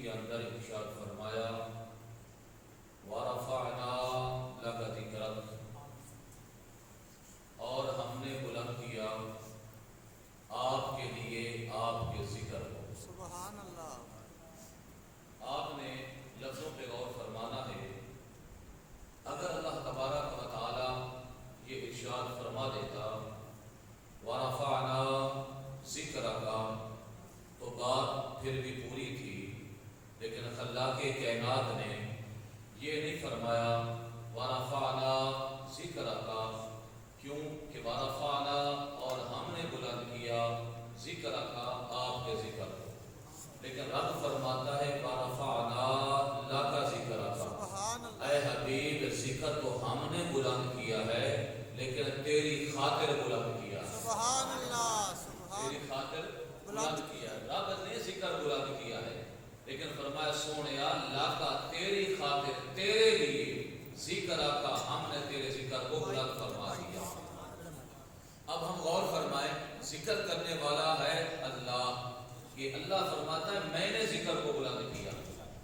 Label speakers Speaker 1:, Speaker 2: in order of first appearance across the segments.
Speaker 1: کے اندر ارشاد فرمایا وَرَفَعْنَا لَكَ ذِكْرَكَ، اور ہم نے بلند کیا آپ کے لیے آپ کے ذکر کو۔
Speaker 2: سبحان اللہ۔
Speaker 1: آپ نے لفظوں پہ غور فرمانا ہے۔ اگر اللہ تبارک و تعالی یہ ارشاد فرما دیتا وَرَفَعْنَا ذِكْرَكَ تو بات پھر بھی پوری تھی، لیکن خلاق کائنات نے یہ نہیں فرمایا وَرَفَعْنَا ذِكْرَكَ، کیوں کہ وَرَفَعْنَا اور ہم نے بلند کیا ذِكْرَكَ آپ کے ذکر کو، لیکن رب فرماتا ہے وَرَفَعْنَا لَكَ ذِكْرَكَ، اے حبیب ذکر تو ہم نے بلند کیا ہے لیکن تیری خاطر بلند کیا ہے۔
Speaker 2: سبحان اللہ۔
Speaker 1: تیری خاطر بلند کیا ہے، رب نے ذکر بلند کیا ہے، لیکن فرمایا سونیا لاکا تیری خاطر تیرے لیے ذکر کا ہم نے تیرے ذکر کو بلند فرما دیا۔ اب ہم غور فرمائیں، ذکر کرنے والا ہے اللہ، یہ اللہ فرماتا ہے میں نے ذکر کو بلند کیا۔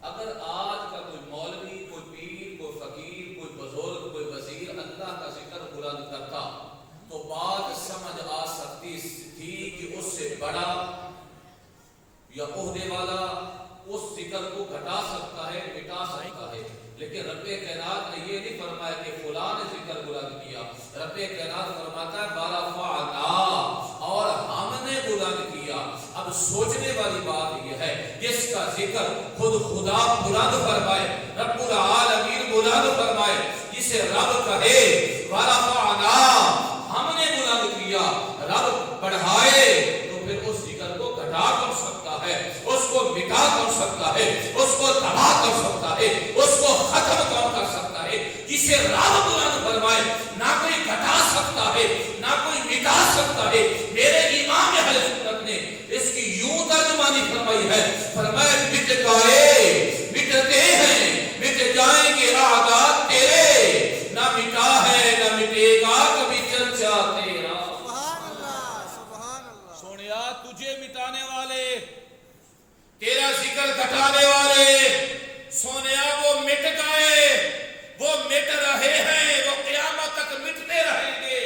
Speaker 1: اگر آج کا کوئی مولوی، کوئی پیر، کوئی فقیر، کوئی بزرگ، کوئی وزیر اللہ کا ذکر بلند کرتا تو بات سمجھ آ سکتی تھی کہ اس سے بڑا یا عہدے والا اس ذکر کو گھٹا سکتا ہے، مٹا سکتا ہے، لیکن رب کائنات نے یہ نہیں فرمایا کہ فلاں نے ذکر بلند کیا۔ رب کائنات فرماتا ہے وَرَفَعْنَا، اور ہم نے بلند کیا۔ اب سوچنے والی بات یہ ہے جس کا ذکر خود خدا بلند فرمائے، رب العالمین بلند فرمائے، جسے رب کہے وَرَفَعْنَا ہم نے بلند کیا، رب بڑھائے تو پھر اس ذکر کو گھٹا کر سکتا ہے، اس کو مٹا کر سکتا ہے، اس کو تباہ کر سکتا ہے، اس کو ختم کر سکتا ہے۔ جسے رب بلند فرمائے نہ کوئی گھٹا سکتا ہے نہ کوئی مٹا سکتا ہے۔ میرے امام اہل سنت نے اس کی یوں ترجمانی فرمائی ہے، فرمایا مٹ گئے مٹتے ہیں مٹ جائیں گے اعداء تیرے، نہ مٹا ہے نہ مٹے گا کبھی چرچا تیرا۔
Speaker 2: سبحان اللہ۔ سبحان اللہ۔
Speaker 1: سونیا تجھے مٹانے والے، تیرا ذکر گھٹانے والے سونیا وہ مٹ گئے، وہ مٹ رہے ہیں، وہ قیامت تک مٹتے رہیں گے۔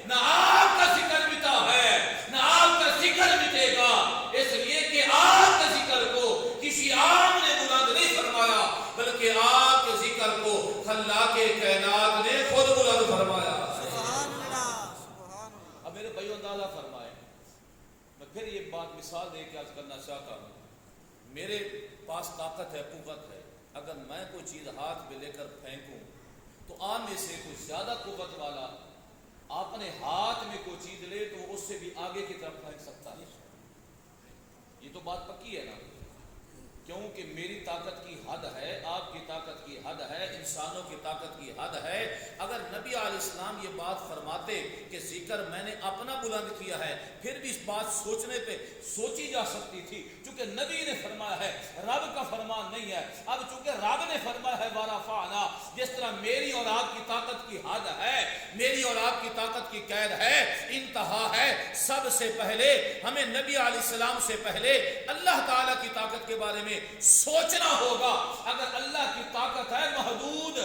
Speaker 1: نہ آپ کا ذکر مٹا ہے نہ آپ کا ذکر مٹے گا، اس لیے کہ آپ کے ذکر کو کسی عام نے بلند نہیں فرمایا، بلکہ آپ کے ذکر کو خلاق کائنات نے خود بلند فرمایا۔
Speaker 2: سبحان اللہ۔ سبحان اللہ۔
Speaker 1: اب میرے بھائیو اندازہ فرمائے، میں پھر یہ بات مثال دے کے عرض کرنا چاہتا ہوں۔ میرے پاس طاقت ہے، قوت ہے، اگر میں کوئی چیز ہاتھ میں لے کر پھینکوں تو آپ میں سے کوئی زیادہ قوت والا اپنے ہاتھ میں کوئی چیز لے تو اس سے بھی آگے کی طرف پھینک سکتا ہے۔ یہ تو بات پکی ہے نا، کیونکہ میری طاقت کی حد ہے، آپ کی طاقت کی حد ہے، انسانوں کی طاقت کی حد ہے۔ اگر نبی علیہ السلام یہ بات فرماتے کہ ذکر میں نے اپنا بلند کیا ہے، پھر بھی اس بات سوچنے پہ سوچی جا سکتی تھی، چونکہ نبی نے فرمایا ہے، رب کا فرمان نہیں ہے۔ اب چونکہ رب نے فرمایا ہے وَرَفَعْنَا، جس طرح میری اور آپ کی طاقت کی حد ہے، میری اور آپ کی طاقت کی قید ہے، انتہا ہے، سب سے پہلے ہمیں نبی علیہ السلام سے پہلے اللہ تعالیٰ کی طاقت کے بارے میں سوچنا ہوگا۔ اگر اللہ کی طاقت ہے محدود،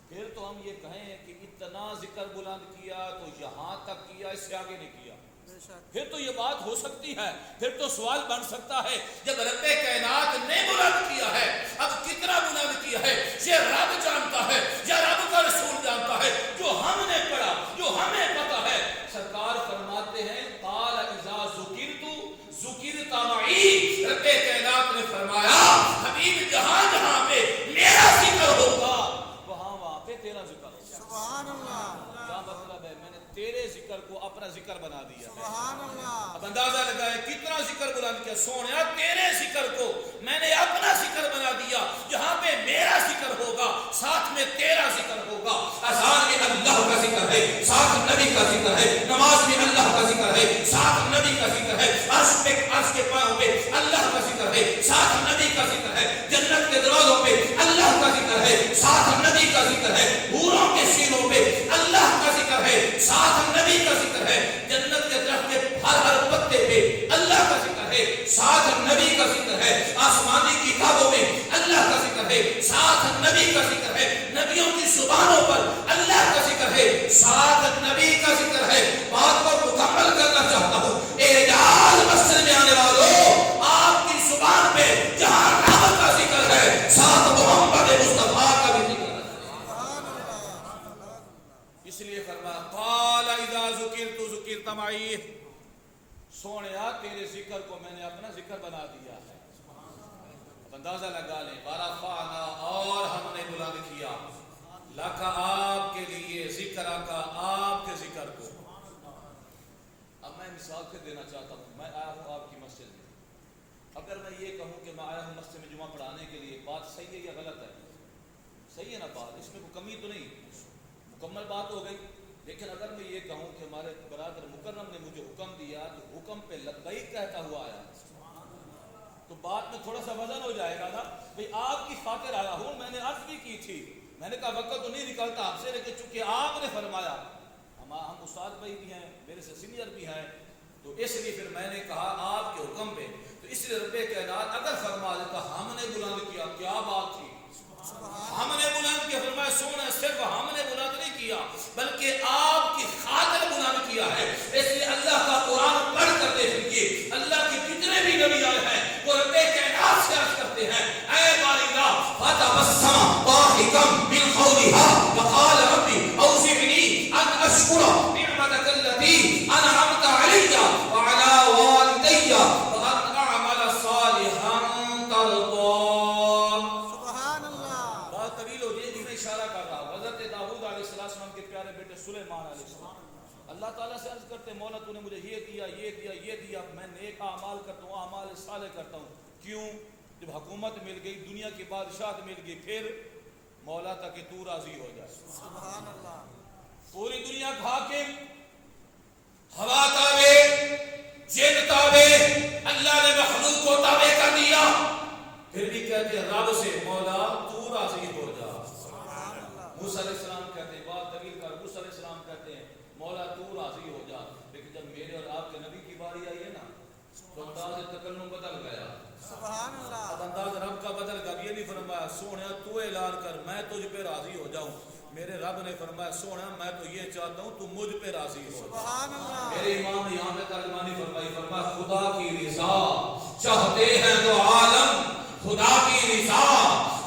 Speaker 1: پھر تو ہم یہ کہیں کہ اتنا ذکر بلند کیا تو یہاں تک کیا، اس سے آگے نہیں کیا، پھر تو یہ بات ہو سکتی ہے، پھر تو سوال بن سکتا ہے جب رب کائنات نے بلند کیا ہے اب کتنا بلند کیا ہے یہ رب جانتا ہے یا رب کا رسول جانتا ہے، جو ہم نے پڑھا جو ہمیں پتا ہے۔ سرکار فرماتے ہیں قال اذا ذکرت ذکرت معی، رب کائنات نے فرمایا حبیب جہاں جہاں پہ میرا ذکر ہوگا وہاں پہ تیرا ذکر ہوگا۔
Speaker 2: سبحان اللہ۔
Speaker 1: کیا مطلب ہے؟ میں نے تیرے ذکر کو اپنا ذکر بنا دیا ہے۔
Speaker 2: سبحان اللہ۔
Speaker 1: اب اندازہ لگائے کتنا ذکر بلند کیا، سونیا تیرے ذکر کو میں نے اپنا ذکر بنا دیا، جہاں پہ میرا ذکر ہوگا ساتھ میں تیرا ذکر ہوگا۔ اذان میں اللہ کا ذکر ہے، ساتھ نبی کا ذکر ہے، نماز میں اللہ کا ذکر ہے، ساتھ نبی کا ذکر ہے، عرش کے پاؤں پہ اللہ کا ذکر ہے، ساتھ نبی کا ذکر ہے، جنت کے دروازوں پہ اللہ کا ذکر ہے، ساتھ نبی کا ذکر ہے، حوروں کے سینوں پہ اللہ کا ذکر ہے، ساتھ نبی کا ذکر ہے، جنت کے درخت کے ہر پتے پہ اللہ کا ذکر ہے، ساتھ نبی کا ذکر ہے، آسمانی کی نبی کا ذکر ہے، نبیوں کی زبانوں پر اللہ کا ذکر ہے، ساتھ نبی کا ذکر ہے۔ بات کو مکمل کرنا چاہتا ہوں، اعجاز مسجد میں آنے والوں، آپ کی زبان پہ جہاں رب کا ذکر ہے ساتھ محمد مصطفیٰ کا بھی ذکر ہے۔ اس لیے فرمایا قال اذا ذکرت ذکرت معی، سونیا تیرے ذکر کو میں نے اپنا ذکر بنا دیا ہے۔ اب اندازہ لگا لیں، ورفعنا، اور ہم نے بلند کیا، لکا، آپ کے لیے، ذکر کا، آپ کے ذکر کو۔ اب میں مثال پھر دینا چاہتا ہوں، میں آیا ہوں آپ کی مسجد میں، اگر میں یہ کہوں کہ میں آیا ہوں مسجد میں جمعہ پڑھانے کے لیے، بات صحیح ہے یا غلط ہے؟ صحیح ہے نا بات، اس میں کوئی کمی تو نہیں، مکمل بات ہو گئی۔ لیکن اگر میں یہ کہوں کہ ہمارے برادر مکرم نے مجھے حکم دیا تو حکم پہ لبیک کہتا ہوا آیا، تو بات میں تھوڑا سا وزن ہو جائے گا نا، بھئی آپ کی خاطر آیا ہوں، میں نے عرض بھی کی تھی، میں نے کہا وقت تو نہیں نکلتا آپ سے، لیکن چونکہ آپ نے فرمایا، ہم استاد بھائی بھی ہیں، میرے سے سینئر بھی ہیں، تو اس لیے پھر میں نے کہا آپ کے حکم پہ، تو اس لیے رب کائنات اگر فرما دیتا ہم نے بلند کیا، کیا بات تھی، ہم نے بلند کیا، فرمایا سونا صرف ہم نے بلند نہیں کیا بلکہ آپ کی خاطر بلند کیا ہے۔ اس لیے اللہ کا قرآن پڑھ کر دیکھیے، اللہ کے جتنے بھی نبی آئے ہیں وہ رب کائنات سے عرض کرتے ہیں، اے باری اللہ فتبسم ضاحکا من قولها وقال ربی اوزعنی ان اشکر نعمتک التي انعمت علی وعلی والدی وان اعمل صالحا ترضاه۔
Speaker 2: سبحان اللہ،
Speaker 1: بات طویل ہو جائے گی، میں اشارہ کر رہا ہوں۔ حضرت داؤد علیہ السلام کے پیارے بیٹے سلیمان علیہ السلام اللہ تعالیٰ سے عرض کرتے، مولا تو نے مجھے یہ دیا، یہ دیا، یہ دیا، میں نیک اعمال کرتا ہوں، اعمال صالح کرتا ہوں، کیوں؟ جب حکومت مل گئی، دنیا کی بادشاہت مل گئی، پھر مولا تک کہ تو راضی ہو جائے۔
Speaker 2: سبحان اللہ،
Speaker 1: پوری دنیا کا حاکم، ہوا تابع، جن تابع، اللہ نے مخلوق کو تابع کر دیا، پھر بھی کہتے ہیں رب سے مولا تو راضی ہو جا۔ موسیٰ علیہ السلام کہتے ہیں، بات طویل کر، موسیٰ علیہ السلام کہتے ہیں مولا تو راضی ہو جا، لیکن جب میرے اور آپ کے نبی کی باری آئی ہے نا تو انداز تکلم بدل گیا،
Speaker 2: سبحان اللہ،
Speaker 1: اب انداز رب کا بدل گیا۔ یہ نہیں فرمایا سونیا تو اعلان کر میں تجھ پہ راضی ہو جاؤں، میرے رب نے فرمایا سونیا میں تو یہ چاہتا ہوں تو مجھ پہ راضی ہو۔
Speaker 2: سبحان اللہ،
Speaker 1: میرے امام نے یہاں پہ ترجمہ نہیں فرمائی، فرمایا خدا کی رضا چاہتے ہیں تو عالم، خدا کی رضا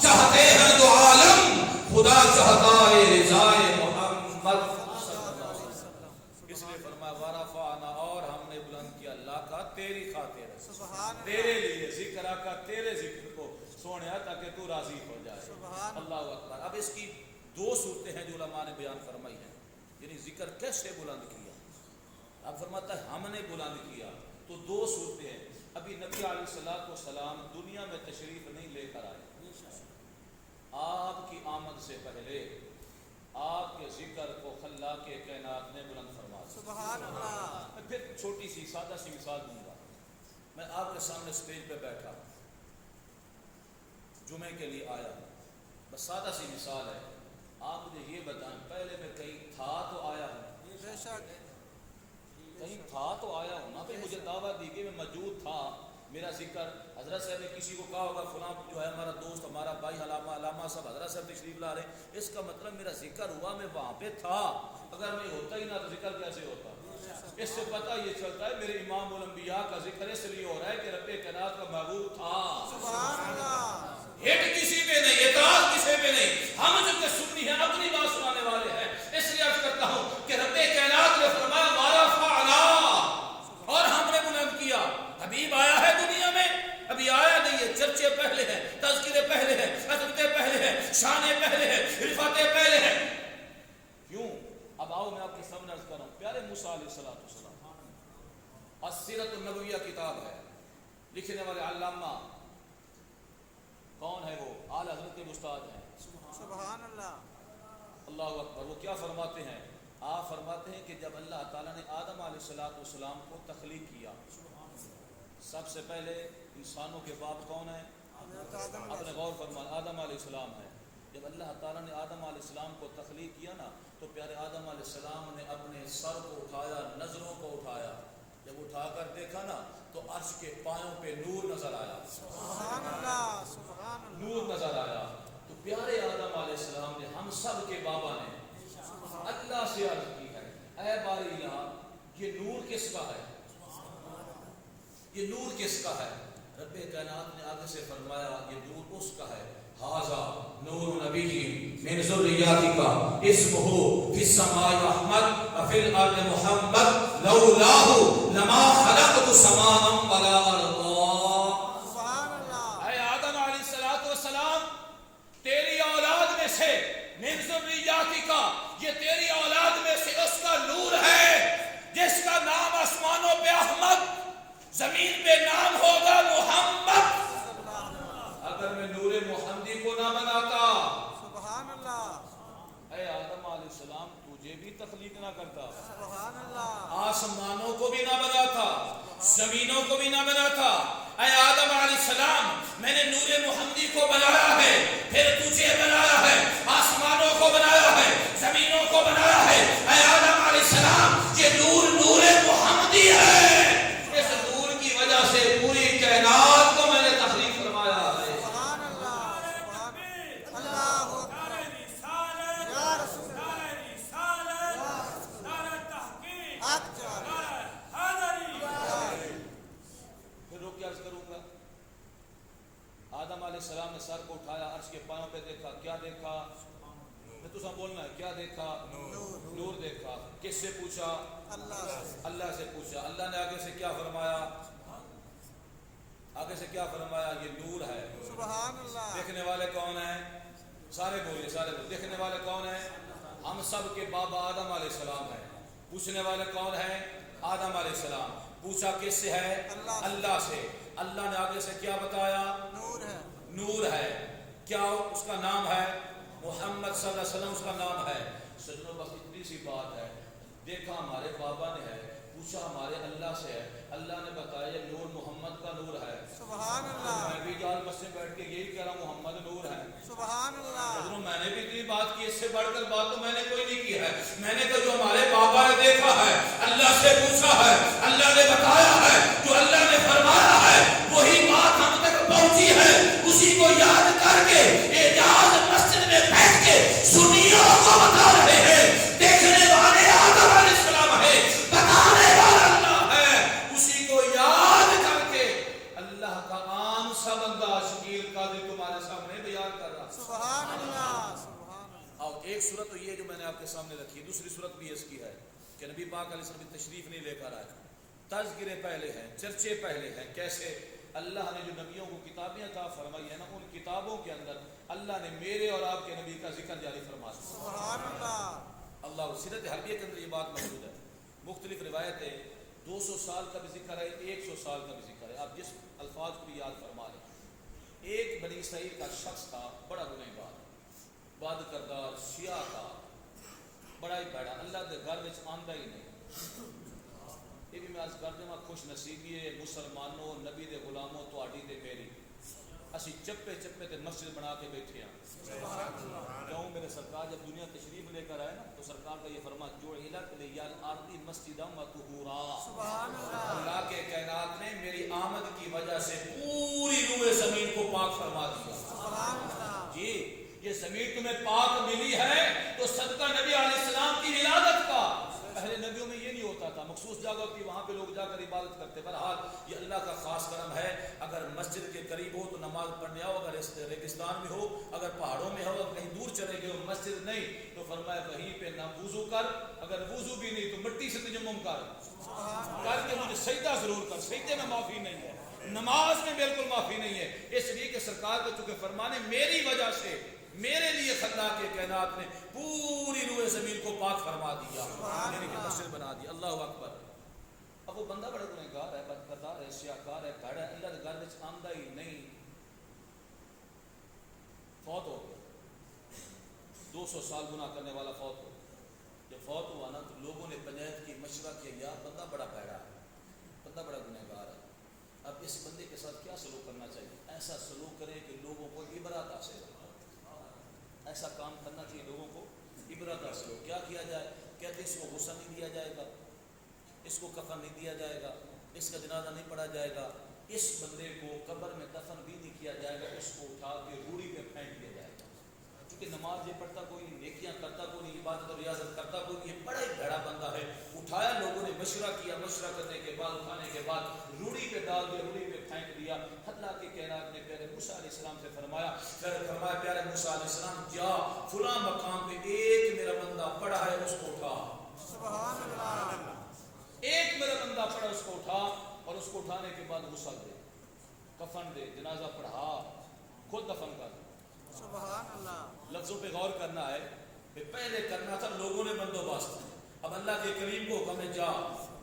Speaker 1: چاہتے ہیں تو عالم، خدا چاہتا ہے رضائے محمد صلی اللہ علیہ وسلم۔ اس لیے فرمایا ورفعنا، اور ہم نے بلند کیا، اللہ کا تیری خاطر،
Speaker 2: سبحان اللہ،
Speaker 1: تیرے لیے، ذکر کا تیرے ذکر کو سونیا تاکہ تو راضی ہو جائے۔
Speaker 2: سبحان
Speaker 1: اللہ اکبر۔ اب اس کی دو صورتیں ہیں جو علماء نے بیان فرمائی ہیں، یعنی ذکر کیسے بلند کیا۔ اب فرماتا ہے ہم نے بلند کیا، تو دو صورتیں ہیں۔ ابھی نبی علیہ الصلوۃ والسلام دنیا میں تشریف نہیں لے کر آئے، آپ کی آمد سے پہلے آپ کے ذکر کو خلاق کائنات نے بلند فرما دیا۔
Speaker 2: سبحان اللہ،
Speaker 1: میں پھر چھوٹی سی سادہ سی مثال دوں گا۔ میں آپ کے سامنے سٹیج پہ بیٹھا جمعے کے لیے آیا ہوں، بس سادہ سی مثال ہے، آپ مجھے یہ بتائیں پہلے میں کہیں تھا تو آیا ہوں،
Speaker 2: بے شک،
Speaker 1: کہیں تھا تو آیا ہوں نا، مجھے دعوت دی کہ میں موجود تھا، میرا ذکر حضرت صاحب نے کسی کو کہا ہوگا فلاں جو ہے ہمارا دوست ہمارا بھائی علامہ صاحب حضرت صاحب تشریف لا رہے ہیں، اس کا مطلب میرا ذکر ہوا، میں وہاں پہ تھا، اگر میں ہوتا ہی نہ تو ذکر کیسے ہوتا؟ اس سے پتہ یہ چلتا ہے میرے امام الانبیاء کا ذکر اس لیے ہو رہا ہے کہ رب کائنات کا محبوب تھا۔
Speaker 2: سبحان اللہ،
Speaker 1: ہٹ کسی پہ نہیں، اعتراض کسی پہ نہیں، ہم جو کہ سنی ہیں اپنی بات سنانے والے ہیں، اس لیے عرض کرتا ہوں کہ رب کائنات نے فرمایا ورفعنا، اور ہم نے بلند کیا۔ حبیب آیا ہے دنیا میں؟ ابھی آیا نہیں ہے، چرچے پہلے ہیں، تذکرے پہلے ہیں، عظمتیں پہلے ہیں، شانیں پہلے ہیں، رفعتیں پہلے ہیں، کیوں؟ اب آؤ میں آپ کے سامنے عرض کر رہا ہوں، پیارے موسیٰ علیہ السلام السیرۃ النبویہ کتاب ہے، لکھنے والے علامہ کون ہے؟ وہ اعلی حضرت کے استاد ہیں،
Speaker 2: سبحان اللہ،
Speaker 1: اللہ اکبر۔ وہ کیا فرماتے ہیں؟ آپ فرماتے ہیں کہ جب اللہ تعالیٰ نے آدم علیہ السلام کو تخلیق کیا، سب سے پہلے انسانوں کے باپ کون ہیں؟ آپ نے غور فرمایا آدم علیہ السلام ہے۔ جب اللہ تعالیٰ نے آدم علیہ السلام کو تخلیق کیا نا تو پیارے آدم علیہ السلام نے اپنے سر کو اٹھایا، نظروں کو اٹھایا، جب اٹھا کر دیکھا نا تو عرش کے پایوں پہ نور نظر آیا،
Speaker 2: سبحان اللہ، سبحان اللہ،
Speaker 1: نور نظر آیا۔ تو پیارے آدم کا ہے؟ یہ نور کس کا ہے؟ رب کائنات نے آگے سے فرمایا یہ نور اس کا ہے، ھذا نور نبی من ذریاتک اسمہ فی السماء احمد وفی الارض محمد لولاہ لما خلقت السماء ولا الارض۔
Speaker 2: سبحان اللہ،
Speaker 1: اے آدم علیہ السلام، تیری اولاد میں سے من ذریاتک، یہ تیری اولاد میں سے اس کا نور ہے جس کا نام آسمانوں پہ احمد، زمین پہ نام ہوگا محمد۔ اگر میں نور محمدی کو نہ بناتا،
Speaker 2: سبحان اللہ،
Speaker 1: اے آدم علیہ السلام، تجھے بھی تخلیق نہ کرتا،
Speaker 2: سبحان اللہ،
Speaker 1: آسمانوں کو بھی نہ بناتا، زمینوں کو بھی نہ بناتا۔ اے آدم علیہ السلام، میں نے نور محمدی کو بنایا ہے، پھر تجھے بنایا ہے، آسمانوں کو بنایا ہے، زمینوں کو بنایا ہے۔ اے آدم علیہ السلام، یہ نور نور محمدی ہے، اس نور کی وجہ سے پوری کائنات کو میں نے تخلیق فرمایا ہے۔
Speaker 2: سبحان اللہ، سبحان اللہ، یا رسول حق جاری،
Speaker 1: پھر روک کے عرض کروں گا، آدم علیہ السلام نے سر کو اٹھایا، عرش کے پاؤں پہ دیکھا، کیا دیکھا؟ میں تو سب بولنا ہے، کیا دیکھا؟ نور دیکھا۔ کس سے پوچھا؟
Speaker 2: اللہ سے،
Speaker 1: اللہ سے پوچھا۔ اللہ نے آگے سے کیا فرمایا؟ آگے سے کیا فرمایا؟ یہ نور ہے۔
Speaker 2: سبحان اللہ،
Speaker 1: دیکھنے والے کون ہیں؟ سارے بولیے، سارے بولیے، دیکھنے والے کون ہیں؟ ہم سب کے بابا آدم علیہ السلام ہیں۔ پوچھنے والے کون ہیں؟ آدم علیہ السلام۔ پوچھا کس سے ہے؟ اللہ سے۔ اللہ نے آگے سے کیا بتایا؟
Speaker 2: نور ہے،
Speaker 1: نور ہے۔ کیا اس کا نام ہے؟ محمد صلی اللہ علیہ وسلم اس کا نام ہے۔ سنو، بس اتنی سی بات ہے، دیکھا ہمارے بابا نے ہے، پوچھا ہمارے اللہ سے ہے، اللہ نے بتایا یہ نور محمد کا نور ہے۔
Speaker 2: سبحان اللہ،
Speaker 1: میں بھی جال بس میں بیٹھ کے یہی کہہ رہا ہوں محمد نور ہے۔
Speaker 2: سبحان اللہ،
Speaker 1: حضروں، میں نے بھی اتنی بات کی، اس سے بڑھ کر بات تو میں نے کوئی نہیں کی ہے۔ میں نے کہا جو ہمارے بابا نے دیکھا ہے، اللہ سے پوچھا ہے، اللہ نے بتایا ہے، جو اللہ نے فرمایا ہے وہی بات ہم تک پہنچی ہے، اسی کو یاد کر کے اعجاز مسجد میں بیٹھ کے سنیوں کو بتا رہے ہیں۔ دیکھنے والے آدم علیہ السلام ہے، بتانے والا اللہ ہے، اسی کو یاد کر کے اللہ کا عام سا بندہ شکیل قادری تمہارے سامنے بیان کر رہا۔
Speaker 2: سبحان اللہ، سبحان اللہ،
Speaker 1: اور ایک صورت تو یہ جو میں نے آپ کے سامنے رکھی ہے، دوسری صورت بھی اس کی ہے کہ نبی پاک علیہ السلام تشریف نہیں لے کر آئے، تذکرے پہلے ہیں، چرچے پہلے ہیں۔ کیسے؟ اللہ نے جو نبیوں کو کتابیں عطا فرمائی ہیں نا، ان کتابوں کے اندر اللہ نے میرے اور آپ کے نبی کا ذکر جاری فرما دیا۔
Speaker 2: سبحان اللہ،
Speaker 1: اللہ سیرت حربیہ کے اندر یہ بات موجود ہے، مختلف روایتیں 200 سال کا بھی ذکر ہے، 100 سال کا بھی ذکر ہے، آپ جس الفاظ کو بھی یاد فرما لیں۔ ایک بنی اسرائیل کا شخص تھا، بڑا گنہگار، بد کردار، شیعہ تھا، بڑا ہی بڑا، اللہ کے گھر میں آندا ہی نہیں۔ یہ بھی میں عرض کر دوں، خوش نصیبی ہے مسلمانوں، نبی دے غلاموں، تہاڈی تے میری، اسی چپے چپے تے مسجد بنا کے بیٹھے ہیں۔ کیوں؟ میرے سرکار جب دنیا تشریف لے کر آئے نا تو سرکار کا یہ فرمان جو علت لیال آرتی مسجدہ مطہورا،
Speaker 2: سبحان اللہ،
Speaker 1: اللہ کے کائنات نے میری آمد کی وجہ سے پوری روئے زمین کو پاک فرما دیا۔
Speaker 2: سبحان اللہ،
Speaker 1: جی، یہ زمین تمہیں پاک ملی ہے تو صدقہ نبی علیہ السلام کی ولادت کا۔ پہلے نبیوں میں یہ نہیں ہوتا تھا، مخصوص جگہ کی وہاں پہ لوگ جا کر عبادت کرتے۔ بہرحال یہ اللہ کا خاص کرم ہے، اگر مسجد کے قریب ہو تو نماز پڑھنے آؤ، اگر اس ریگستان میں ہو، اگر پہاڑوں میں ہو، اگر کہیں دور چلے گئے ہو، مسجد نہیں تو فرمایا کہیں پہ نہ وضو کر، اگر وضو بھی نہیں تو مٹی سے تیمم کر کے مجھے سجدہ ضرور کر۔ سجدے میں معافی نہیں ہے، نماز میں بالکل معافی نہیں ہے، اس لیے کہ سرکار کو چونکہ فرمانے میری وجہ سے میرے لیے خلاق کائنات نے پوری روئے زمین کو پاک فرما دیا، یعنی کہ مسجد بنا دیا۔ اللہ اکبر۔ اب وہ بندہ بڑا گنہگار ہے، بدکردار ہے، سیاکار ہے، بھڑا ہے، اللہ کے گھر میں آمدہ ہی نہیں، فوت ہو گیا، 200 سال گناہ کرنے والا فوت ہو گیا۔ جب فوت ہوا نا تو لوگوں نے پنجایت کی، مشورہ کیا، یار بندہ بڑا بھڑا ہے، بندہ بڑا گنہگار ہے، اب اس بندے کے ساتھ کیا سلوک کرنا چاہیے؟ ایسا سلوک کرے کہ لوگوں کو عبرت حاصل ہو، ایسا کام کرنا چاہیے لوگوں کو عبرت حاصل ہو۔ کیا کیا جائے؟ کہتے اس کو غسل نہیں دیا جائے گا، اس کو کفن نہیں دیا جائے گا، اس کا جنازہ نہیں پڑھا جائے گا، اس بندے کو قبر میں دفن بھی نہیں کیا جائے گا، اس کو اٹھا کے روڑی پہ پھینک دیا جائے گا، کیونکہ نماز یہ پڑھتا کوئی نہیں، نیکیاں کرتا کوئی نہیں، عبادت اور ریاضت کرتا کوئی نہیں، یہ بڑا ہی بڑا بندہ ہے، اٹھایا, لوگوں نے مشورہ کیا, مشورہ کرنے کے بعد اٹھانے کے بعد روڑی پہ ڈال دیا, روڑی پہ پھینک دیا. اللہ کی کائنات نے پیارے موسیٰ علیہ السلام سے فرمایا پیارے موسیٰ علیہ السلام جا فلاں مقام پہ ایک میرا بندہ پڑا ہے اس کو اٹھا.
Speaker 2: سبحان اللہ.
Speaker 1: ایک میرا بندہ پڑا اس کو اٹھا, اور اس کو اٹھانے کے بعد غسل دے, کفن دے, جنازہ پڑھا, خود دفن کر.
Speaker 2: سبحان اللہ.
Speaker 1: لفظوں پہ غور کرنا ہے کہ پہلے کرنا تھا لوگوں نے بندوبست, اب اللہ کے کریم کو حکم ہے جا.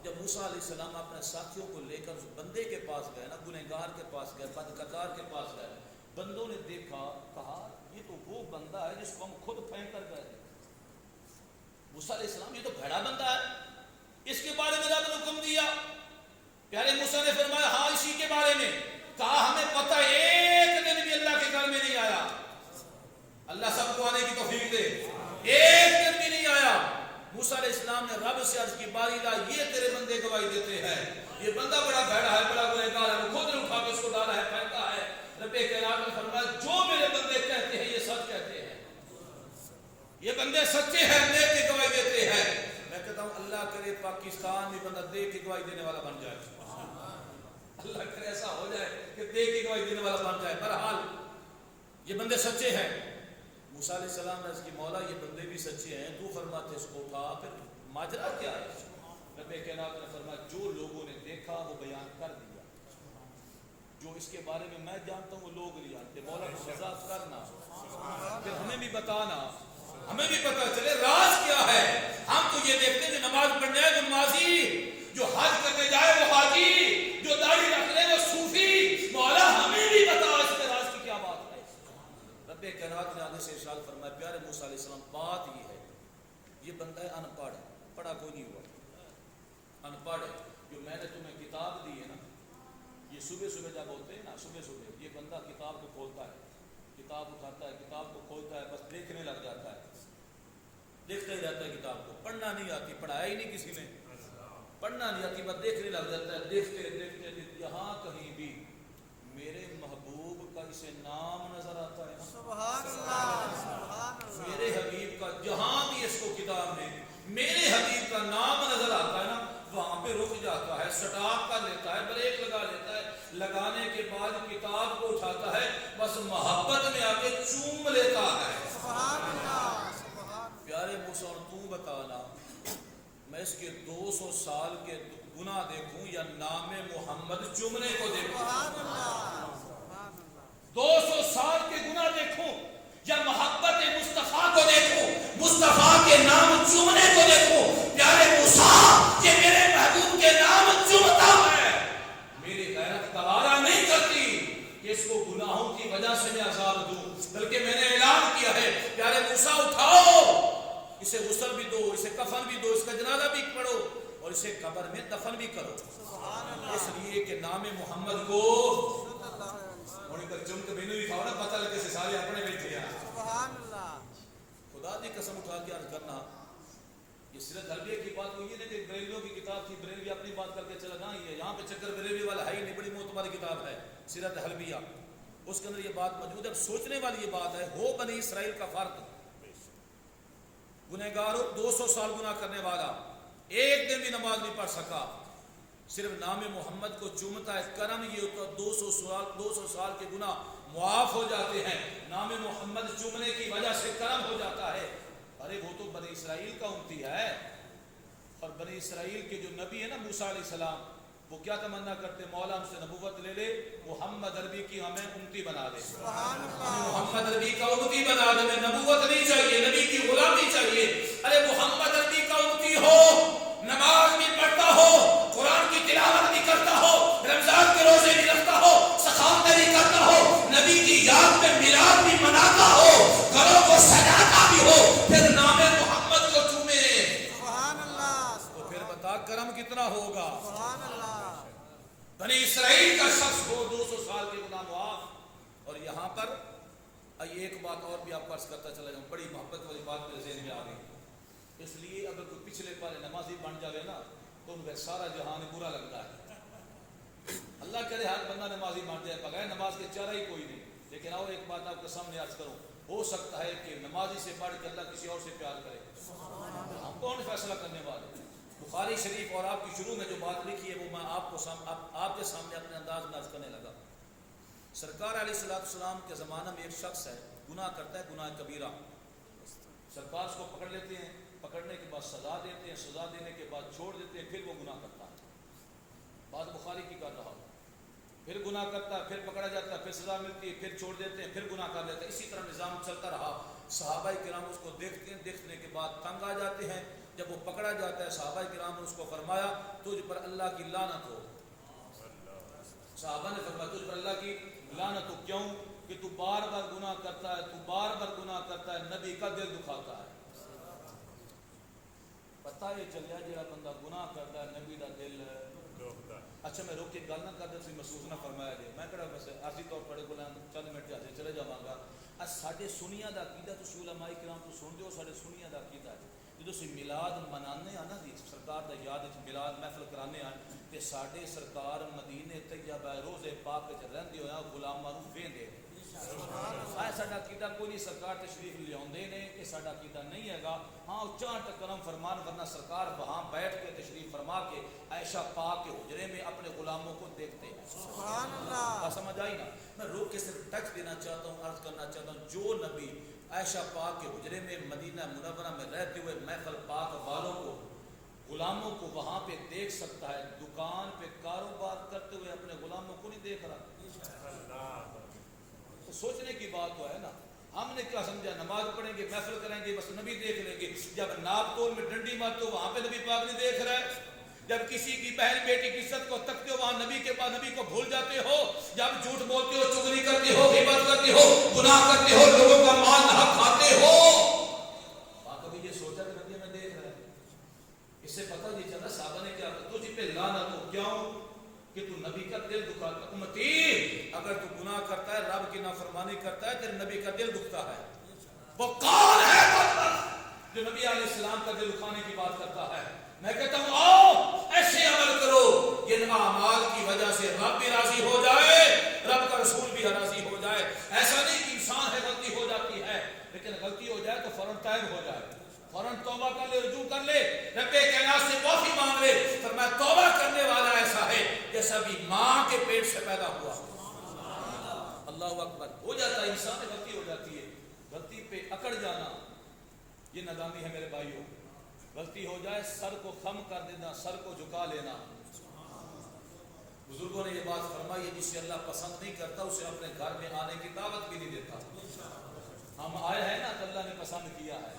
Speaker 1: جب موسیٰ علیہ السلام اپنے ساتھیوں کو لے کر اس بندے کے پاس گئے نا, گنہگار کے پاس گئے, بدکردار کے پاس گئے, بندوں نے دیکھا, کہا یہ تو وہ بندہ ہے جس کو ہم خود پھینک کر گئے. موسیٰ علیہ السلام یہ تو بھڑا بندہ ہے, اس کے بارے میں رب نے حکم دیا. پیارے موسیٰ نے فرمایا ہاں اسی کے بارے میں. کہا ہمیں پتہ ایک دن بھی اللہ کے گھر میں نہیں آیا. اللہ سب کو آنے کی توفیق دے. ایک دن بھی نہیں آیا. موسیٰ علیہ السلام نے رب سے عرض کی باری لا یہ تیرے بندے گواہی دیتے ہیں, یہ بندہ بڑا بھڑا ہے, بڑا گنہگار ہے, وہ خود نے اٹھا کے اس کو ڈالا ہے, پھینکا ہے. رب کائنات نے فرمایا جو میرے بندے کہتے ہیں یہ سچ کہتے ہیں, یہ بندے سچے ہیں, نیک کی گواہی دیتے ہیں. میں کہتا ہوں اللہ کرے پاکستان میں بندہ دے کی گواہی دینے والا بن جائے. اللہ کرے ایسا ہو جائے کہ دے کی گواہی دینے والا بن جائے. بہرحال یہ بندے سچے ہیں. موسیٰ علیہ السلام نے اس کی مولا یہ بندے بھی سچے ہیں, تو فرماتے اس کو اٹھا, پھر ماجرا کیا ہے؟ رب کائنات نے فرمایا جو لوگوں نے دیکھا وہ بیان کر دیا, جو اس کے بارے میں جانتا ہوں وہ لوگ نہیں جانتے. مولا کو وضاحت کرنا, پھر ہمیں بھی بتانا, ہمیں بھی پتہ چلے راز کیا ہے. ہم تو یہ دیکھتے ہیں جو نماز پڑھنے جائے وہ نمازی, جو حج کرنے جائے وہ حاجی, جو داڑھی رکھ لے وہ صوفی. مولا ہمیں بھی بتا اس کے راز کی کیا بات ہے. رب کائنات نے آگے سے ارشاد فرمایا پیارے موسیٰ علیہ السلام بات یہ ہے, یہ بندہ ہے ان پڑھ, پڑھا کوئی نہیں ہوا, ان پڑھ. جو میں نے تمہیں کتاب دی ہے نا, یہ صبح صبح جب ہوتے ہیں نا, صبح صبح یہ بندہ کتاب کو کھولتا ہے, کتاب اٹھاتا ہے, کتاب کو کھولتا ہے, بس دیکھنے لگ جاتا ہے, دیکھتا ہی رہتا ہے کتاب کو. پڑھنا نہیں آتی, پڑھایا ہی نہیں کسی نے, پڑھنا نہیں آتی, بس دیکھنے لگ جاتا ہے. دیکھتے دیکھتے یہاں کہیں بھی میرے محبوب کا اسے نام نظر آتا ہے نا,
Speaker 2: سبحان اللہ. سبحان اللہ.
Speaker 1: میرے حبیب کا جہاں بھی اس کو کتاب میں میرے حبیب کا نام نظر آتا ہے نا, وہاں پہ رک جاتا ہے, سٹاپ کر لیتا ہے, بریک لگا لیتا ہے. لگانے کے بعد کتاب کو اٹھاتا ہے, بس محبت میں آ کے چوم لیتا ہے.
Speaker 2: سبحان اللہ. سبحان.
Speaker 1: پیارے موسیٰ تو بتانا میں اس کے 200 سال کے گناہ دیکھوں یا نام محمد چومنے کو دیکھوں.
Speaker 2: سبحان اللہ. سبحان اللہ.
Speaker 1: 200 سال کے گناہ دیکھوں یا محبت مصطفیٰ کو دیکھوں, مصطفیٰ کے نام چومنے کو دیکھوں. پیارے موسیٰ یہ میرے محبوب کے نام چومتا ہے, میری غیرت گوارا نہیں کرتی کہ اس کو گناہوں کی وجہ سے میں عذاب دوں, بلکہ میں نے اعلان کیا ہے پیارے موسیٰ اٹھاؤ, اسے غسل بھی دو, اسے کفن بھی دو, اس کا جنازہ بھی پڑھو, اور اسے قبر میں دفن بھی کرو.
Speaker 2: سبحان اللہ.
Speaker 1: اس لیے کہ نام محمد کو
Speaker 2: صلی اللہ علیہ وسلم.
Speaker 1: اور کر چم کے مینو بھی کھاؤ نا, پتہ لگے سے سارے اپنے بیٹھے ہیں.
Speaker 2: سبحان اللہ.
Speaker 1: خدا کی قسم اٹھا کے عرض کرنا, یہ سیرت حلبیہ کی بات ہوئی ہے نا کہ بریلویوں کی کتاب تھی, بریلوی اپنی بات کر کے چلا نا, یہ یہاں پہ چکر بریلوی والا ہے ہی نہیں, بڑی معتبر کتاب ہے سیرت حلبیہ, اس کے اندر یہ بات موجود ہے. اب سوچنے والی یہ بات ہے, ہو بنی اسرائیل کا فرق, گنہگار ہو, 200 سال گناہ کرنے والا, ایک دن بھی نماز نہیں پڑھ سکا, صرف نام محمد کو چومتا ہے. کرم یہ ہوتا 200 سال کے گناہ معاف ہو جاتے ہیں, نام محمد چومنے کی وجہ سے کرم ہو جاتا ہے. ارے وہ تو بنی اسرائیل کا امتی ہے, اور بنی اسرائیل کے جو نبی ہے نا موسیٰ علیہ السلام, وہ کیا تمنا کرتے, مولا ہم سے نبوت لے لے, محمد عربی کی ہمیں امتی بنا دے,
Speaker 2: سبحان اللہ.
Speaker 1: محمد عربی کا امتی بنا دے, میں نبوت نہیں چاہیے, نبی کی غلامی چاہیے. ارے محمد عربی کا امتی ہو, نماز بھی پڑھتا ہو, قرآن کی تلاوت بھی کرتا ہو, رمضان کے روزے بھی رکھتا ہو, سخاوت بھی کرتا ہو, نبی کی یاد میں میلاد بھی مناتا ہو, گھروں کو سجاتا بھی ہو, پھر نام محمد کو چومے,
Speaker 2: سبحان اللہ.
Speaker 1: تو پھر بتا کرم کتنا ہوگا.
Speaker 2: سبحان اللہ.
Speaker 1: بنی اسرائیل کا شخص ہو 200 سال کے گناہ معاف. اور یہاں پر ایک بات اور بھی آپ کو عرض کرتا چلا جاؤں, بڑی محبت والی بات میرے ذہن میں آ گئی. اس لیے اگر کوئی پچھلے پارے نمازی بن جائے نا تو ان کا سارا جہان برا لگتا ہے. اللہ کرے ہر بندہ نمازی بن جائے, بغیر نماز کے چارہ ہی کوئی نہیں. لیکن اور ایک بات آپ کے سامنے عرض کروں, ہو سکتا ہے کہ نمازی سے بڑھ کے اللہ کسی اور سے پیار کرے. ہم کون فیصلہ کرنے والے,
Speaker 3: بخاری شریف اور آپ کی شروع میں جو بات لکھی ہے وہ میں آپ کے سامنے اپنے انداز میں عرض کرنے لگا. سرکار علیہ السلام کے زمانہ میں ایک شخص ہے، گناہ کرتا ہے، گناہ کبیرہ. سرکار اس کو پکڑ لیتے ہیں، پکڑنے کے بعد سزا دیتے ہیں، سزا دینے کے بعد چھوڑ دیتے ہیں، پھر وہ گناہ کرتا ہے. بات بخاری کی کر رہا ہوں. پھر گناہ کرتا ہے، پھر پکڑا جاتا ہے، پھر سزا ملتی ہے، پھر چھوڑ دیتے ہیں، پھر گناہ کر لیتا ہے. اسی طرح نظام چلتا رہا. صحابہ کرام اس کو دیکھتے ہیں، دیکھنے کے بعد تنگ آ جاتے ہیں. جب وہ پکڑا جاتا ہے صحابہ کرام نے اس کو فرمایا تجھ پر اللہ کی لعنت ہو. صحابہ نے فرمایا تجھ پر اللہ کی لعنت ہو. کیوں؟ کہ تو بار بار گناہ کرتا ہے، تو بار بار گناہ کرتا ہے، نبی کا دل دکھاتا ہے. پتہ یہ چل جائے جہاں بندہ گناہ کرتا ہے نبی کا دل. اچھا میں روک کے گل نہ کر دیں، محسوس نہ فرمایا جائے. میں کہڑا ویسے عارضی طور پر چند منٹ سے چلے جاواں گا. ساڈے سنیاں دا عقیدہ تو علماء کرام تو سن دیو. ساڈے سنیاں دا عقیدہ ہے جدو سی میلاد منانے ہیں نا جی، سرکار دا یاد وچ میلاد محفل کرانے ہیں تے ساڈے سرکار مدینے طیبہ روزے پاک وچ رہندے ہوئے غلاماں نوں ویندے. ساڈا عقیدہ کوئی نہیں سرکار تشریف لیاوندے نے، یہ ساڈا عقیدہ نہیں ہے گا. ہاں اچھا کرم فرمان، ورنہ سرکار وہاں بیٹھ کے تشریف فرما کے عائشہ پاک کے حجرے میں اپنے غلاموں کو دیکھتے ہیں.
Speaker 2: سبحان اللہ.
Speaker 3: سمجھ آئی نا؟ میں روک کے صرف ٹچ دینا چاہتا ہوں، عرض کرنا چاہتا ہوں. جو نبی عائشہ پاک کے حجرے میں مدینہ منورہ میں رہتے ہوئے محفل پاک والوں کو، غلاموں کو وہاں پہ دیکھ سکتا ہے، دکان پہ کاروبار کرتے ہوئے اپنے غلاموں کو نہیں دیکھ رہا. تو سوچنے کی بات تو ہے نا. ہم نے کیا سمجھا نماز پڑھیں گے، محفل کریں گے، بس نبی دیکھ لیں گے. جب ناپ تول میں ڈنڈی مارتے ہو وہاں پہ نبی پاک نہیں دیکھ رہا ہے. جب کسی کی بہن بیٹی کی عزت کو تکتے ہو وہاں نبی کے پاس نبی کو بھول جاتے ہو. جب جھوٹ بولتے ہو، چغلی کرتے ہو، غیبت کرتے ہو، گناہ کرتے ہو، لوگوں کا مال نہ کھاتے ہو، وہاں کبھی یہ سوچا کہ نبی ہمیں دیکھ رہا ہے؟ اس سے پتہ نہیں چلا صحابہ نے کیا کہا تجھ پہ لعنت ہو. کیوں؟ کہ تو نبی کا دل دکھاتا. امتی اگر تو گناہ کرتا ہے، رب کی نافرمانی کرتا ہے، تیرے نبی کا دل دکھتا ہے. وہ کون ہے جو نبی علیہ السلام کا دل دکھانے کی بات کرتا ہے؟ میں کہتا ہوں آؤ ایسے عمل کرو جن اعمال کی وجہ سے رب بھی راضی ہو جائے، رب کا رسول بھی راضی ہو جائے. ایسا نہیں کہ انسان ہے غلطی ہو جاتی ہے، لیکن غلطی ہو جائے تو فوراً تائب ہو جائے، فوراً توبہ کر لے، رجوع کر لے، رب کائنات سے معافی مانگ لے. فرمایا توبہ کرنے والا ایسا ہے جیسا بھی ماں کے پیٹ سے پیدا ہوا. اللہ اکبر. ہو جاتا ہے انسان، غلطی ہو جاتی ہے. غلطی پہ اکڑ جانا یہ نادانی ہے میرے بھائیوں. غلطی ہو جائے سر کو خم کر دینا، سر کو جھکا لینا. بزرگوں نے یہ بات فرمائی ہے جسے اللہ پسند نہیں کرتا اسے اپنے گھر میں آنے کی دعوت بھی نہیں دیتا. ہم آئے ہیں نا تو اللہ نے پسند کیا ہے،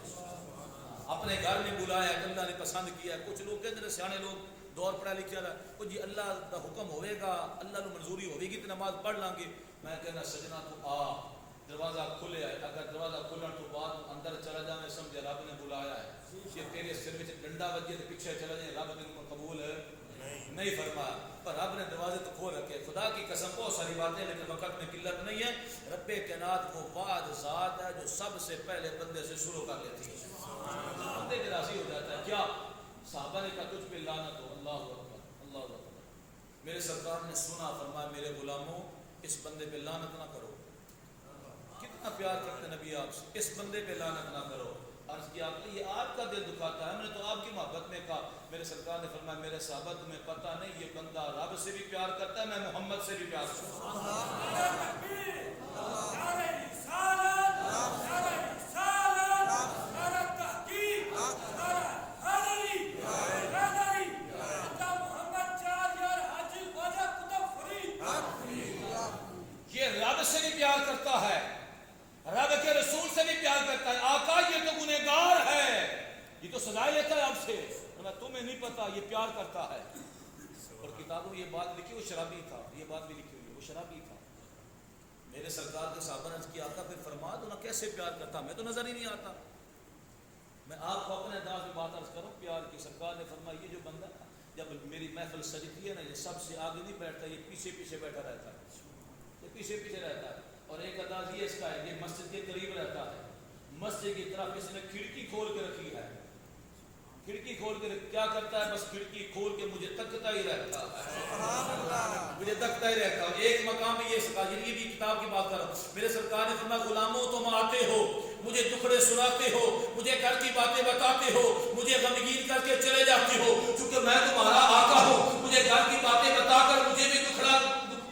Speaker 3: اپنے گھر میں بلایا ہے، اللہ نے پسند کیا ہے. کچھ لوگ کہتے ہیں سیانے لوگ دور پڑھا لکھا رہا وہ جی اللہ کا حکم ہوئے گا، اللہ کو منظوری ہوئے گی تو نماز پڑھ لیں گے. میں کہنا سجنا تو آ دروازہ کھلے آئے، اگر دروازہ کھلنے تو بعد اندر چلا جا میں سمجھے رب نے بلایا ہے. کہ تیرے سر میں ڈنڈا بجے تو پیچھے چلا جائے، رب نے کو قبول ہے نہیں فرمایا. پر رب نے دروازے تو کھول رکھے. خدا کی قسم بہت ساری باتیں لیکن وقت میں قلت نہیں ہے. رب کائنات وہ بعد ذات ہے جو سب سے پہلے بندے سے شروع کر لیتی ہے، بندے کے راضی ہو جاتا ہے. کیا صحابہ نے کہا تجھ پہ لعنت ہو. اللہ اکبر، اللہ اکبر. میرے سرکار نے سنا، فرمایا میرے غلاموں اس بندے پہ لعنت نہ کرو. کتنا پیار کرتے نبی آپ سے، اس بندے پہ لعنت نہ کرو. عرض کیا آپ نے یہ آپ کا دل دکھاتا ہے. ہم نے تو آپ کی محبت میں کہا. میرے سرکار نے فرمایا میرے صحابہ تمہیں پتہ نہیں یہ بندہ رب سے بھی پیار کرتا ہے، میں محمد سے بھی پیار کرتا ہوں. یہ رب سے بھی پیار کرتا ہے، رب کے رسول سے بھی پیار کرتا ہے. آقا یہ تو گنہگار ہے، یہ تو سزا لیتا ہے آپ سے. تمہیں نہیں پتا یہ پیار کرتا ہے. اور کتابوں یہ بات لکھی وہ شرابی تھا، یہ بات بھی لکھی ہوئی وہ شرابی تھا. میرے سرکار کے صحابہ نے کی آقا پھر فرما دو نا کیسے پیار کرتا، میں تو نظر ہی نہیں آتا. میں آپ کو اپنے انداز میں بات عرض کروں پیار کی. سرکار نے فرمایا یہ جو بندہ جب میری محفل سجتی ہے نا یہ سب سے آگے نہیں بیٹھتا، یہ پیچھے پیچھے بیٹھا رہتا ہے، یہ پیچھے پیچھے رہتا ہے. اور ایک انداز یہ اس کا ہے یہ مسجد کے قریب رہتا ہے، مسجد کی طرف اس نے کھڑکی کھول کے رکھی ہے. کھڑکی کھول کے کیا کرتا ہے؟ بس کھڑکی کھول کے مجھے تکتا ہی رہتا ہے،
Speaker 2: سبحان اللہ
Speaker 3: مجھے تکتا ہی رہتا ہے۔ ایک مقام میں یہ یہ بھی کتاب کی بات کر رہا ہوں، میرے سرکار نے فرمایا غلاموں تم آتے ہو، مجھے دکھڑے سناتے ہو، مجھے گھر کی باتیں بتاتے ہو، مجھے غمگین کر کے چلے جاتے ہو، چونکہ میں تمہارا آقا ہوں، مجھے گھر کی باتیں بتا کر مجھے بھی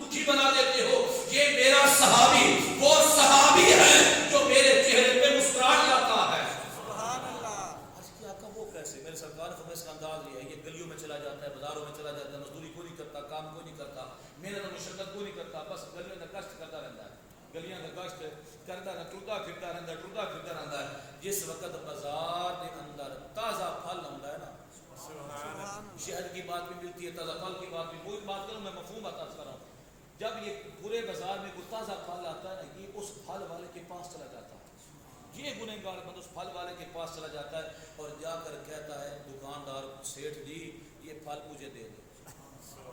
Speaker 3: دکھی بنا دیتے ہو۔ یہ میرا صحابی وہ صحابی ہے جو میرے چہرے پہ مسکراہٹ لاتا ہے۔
Speaker 2: سبحان اللہ
Speaker 3: آج کی آقا وہ کیسے؟ میرے سرکار نے اس کا انداز لیا ہے، یہ گلیوں میں چلا جاتا ہے، بازاروں میں چلا جاتا ہے، مزدوری کوئی نہیں کرتا، کام کوئی نہیں کرتا، محنت اور مشقت کوئی نہیں کرتا، بس گلیوں کا کشت کرتا رہتا ہے، گلیاں کا کشت کرتا رہتا، ٹرتا پھرتا رہتا ہے۔ جس وقت بازار کے اندر تازہ پھل ہوتا ہے نا، شہد کی بات بھی ملتی ہے، تازہ پھل کی بات بھی، وہی بات کروں میں مفہوم بتا رہا ہوں، جب یہ پورے بازار میں کوئی تازہ پھل آتا ہے نا، یہ اس پھل والے کے پاس چلا جاتا ہے، یہ گنہگار بند اس پھل والے کے پاس چلا جاتا ہے اور جا کر کہتا ہے دکاندار سیٹھ جی یہ پھل مجھے دے دیں،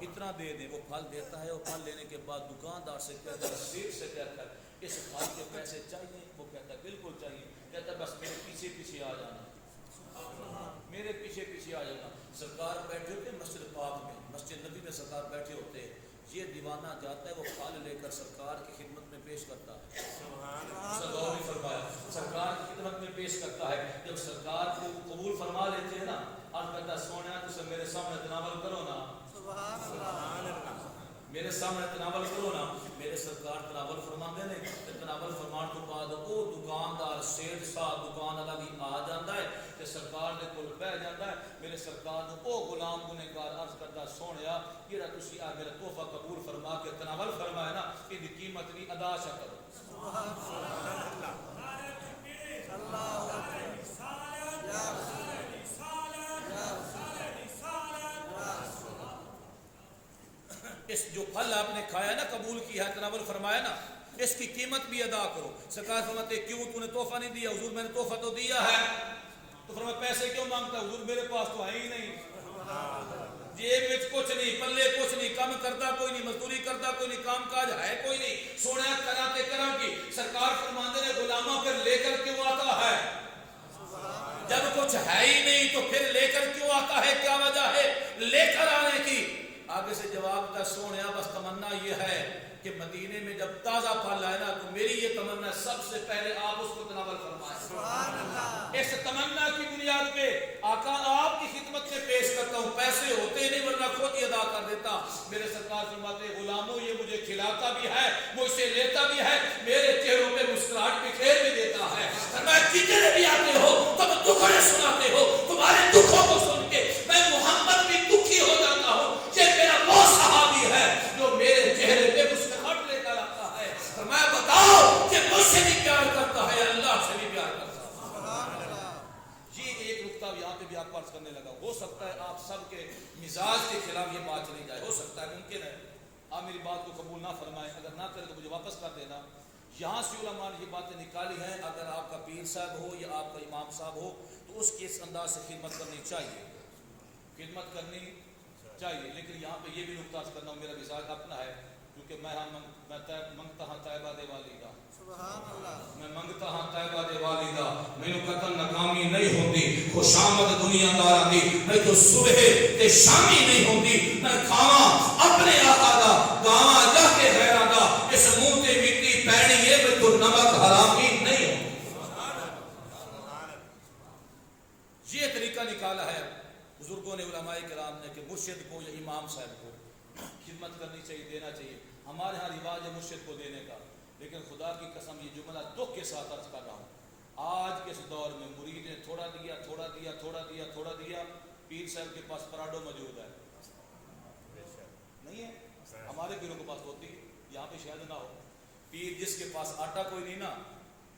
Speaker 3: اتنا دے دیں۔ وہ پھل دیتا ہے، اور پھل لینے کے بعد دکاندار سے کہتا ہے، سیٹھ سے کہتا ہے اس پھل کے پیسے چاہیے؟ وہ کہتا ہے بالکل چاہیے۔ کہتا ہے بس میرے پیچھے پیچھے آ جانا، میرے پیچھے پیچھے آ جانا۔ سرکار بیٹھے ہوتے مسجد پاک میں، مسجد نبی میں سرکار بیٹھے ہوتے ہیں، یہ دیوانہ جاتا ہے، وہ پھل لے کر سرکار کی خدمت میں پیش کرتا ہے، سرکار نے فرمایا سرکار کی خدمت میں پیش کرتا ہے۔ جب سرکار کو قبول فرما لیتے ہیں نا، عرض کرتا ہے سونیا تو میرے سامنے تناول کرو نا،
Speaker 2: سبحان اللہ
Speaker 3: میرے سامنے تناول کرو نا۔ میرے سرکار تناول فرماندے نے، تناول فرمان تو بعد وہ دکاندار سیٹھ صاحب دکان والا بھی آ جاتا ہے کہ سرکار دے کول بیٹھ جاتا ہے۔ میرے سرکار کو او غلام گنہگار عرض کرتا سونیا جڑا تسی آ میرا تحفہ قبول فرما کے تناول فرمایا نا، اس دی قیمت بھی ادا شا کرو۔
Speaker 2: سبحان اللہ اللہ اکبر یا رسول
Speaker 3: اس جو پھل آپ نے کھایا نا، قبول کیا ہے، تناول فرمایا نا، اس کی قیمت بھی ادا کرو۔ سرکار فرماتے کیوں تو نے تحفہ نہیں دیا؟ حضور میں نے تحفہ تو دیا ہے۔ تو فرمایا پیسے کیوں مانگتا؟ حضور میرے پاس تو ہے ہی نہیں، جیب وچ کچھ نہیں، پلے کچھ نہیں، کم کرتا کوئی نہیں، مزدوری کرتا کوئی نہیں، کام کاج ہے کوئی نہیں، سونا کرا تے کرا کی۔ سرکار فرماندے نے غلاموں پھر لے کر کیوں آتا ہے؟ جب کچھ ہے ہی نہیں تو پھر لے کر کیوں آتا ہے؟ کیا وجہ ہے لے کر آنے کی؟ آگے سے جواب کا سونیا بس تمنا یہ ہے کہ مدینے میں جب تازہ پھل آئے نا تو میری یہ تمنا سب سے پہلے آپ اس کو تناول فرمائیں۔
Speaker 2: سبحان اللہ
Speaker 3: اس تمنا کی بنیاد پہ آقا آپ کی خدمت میں پیش کرتا ہوں، پیسے ہوتے نہیں ورنہ خود ہی ادا کر دیتا۔ میرے سرکار فرماتے غلاموں یہ مجھے کھلاتا بھی ہے، مجھ سے لیتا بھی ہے، میرے چہروں پہ مسکراہٹ بکھیر بھی دیتا ہے۔ میں جتنے بھی آتے ہو تم دکھڑے سناتے ہو، تمہارے دکھوں کو سن کے میں محمد بھی دکھی ہو جاتا ہوں۔ یہ میرا وہ صحابی ہے جو میرے چہرے پہ مسکراہٹ لے کر آتا ہے۔ میں بتاؤ کہ مجھ سے بھی پیار کرتا ہے، اللہ سے بھی پیار کرتا ہے۔
Speaker 2: سبحان اللہ
Speaker 3: یہ ایک نقطہ یہاں پہ بھی آپ پارس کرنے لگا، ہو سکتا ہے آپ سب کے مزاج کے خلاف یہ بات چلی جائے، ہو سکتا ہے، ممکن ہے آپ میری بات کو قبول نہ فرمائیں، اگر نہ کریں تو مجھے واپس کر دینا۔ یہاں سے علماء نے یہ باتیں نکالی ہیں، اگر آپ کا پیر صاحب ہو یا آپ کا امام صاحب ہو تو اس کی اس انداز سے خدمت کرنی چاہیے، خدمت کرنی چاہیے، لیکن یہاں پہ یہ بھی نقطہ عرض کرنا ہوں، میرا مزاج اپنا ہے، کیونکہ میں منگتا ہاں طیبہ دے والیدہ،
Speaker 2: سبحان اللہ
Speaker 3: میں منگتا ہاں طیبہ دے والیدہ، مینوں قطن ناکامی نہیں ہوندی، خوشامد دنیا داراں دی، میں تو صبح تے شامی نہیں ہوندی، میں کھاواں اپنے آقا دا، گاواں جا کے غیراں دا، اس منہ تے مٹی پینی ہے، میں تو نمک حرامی نہیں ہوندی۔ یہ طریقہ نکالا ہے بزرگوں نے، علماء کرام نے، کہ مرشد کو یا امام صاحب کو خدمت کرنی چاہیے، دینا چاہیے۔ ہمارے ہاں رواج ہے مرشد کو دینے کا، لیکن خدا کی قسم یہ جملہ دکھ کے ساتھ عرض کر رہا ہوں، آج کے اس دور میں مرید نے تھوڑا دیا، تھوڑا دیا، تھوڑا دیا، تھوڑا دیا، پیر صاحب کے پاس پراڈو موجود ہے، نہیں ہے؟ ہمارے پیروں کے پاس ہوتی ہے، یہاں پہ شاید نہ ہو۔ پیر جس کے پاس آٹا کوئی نہیں نا،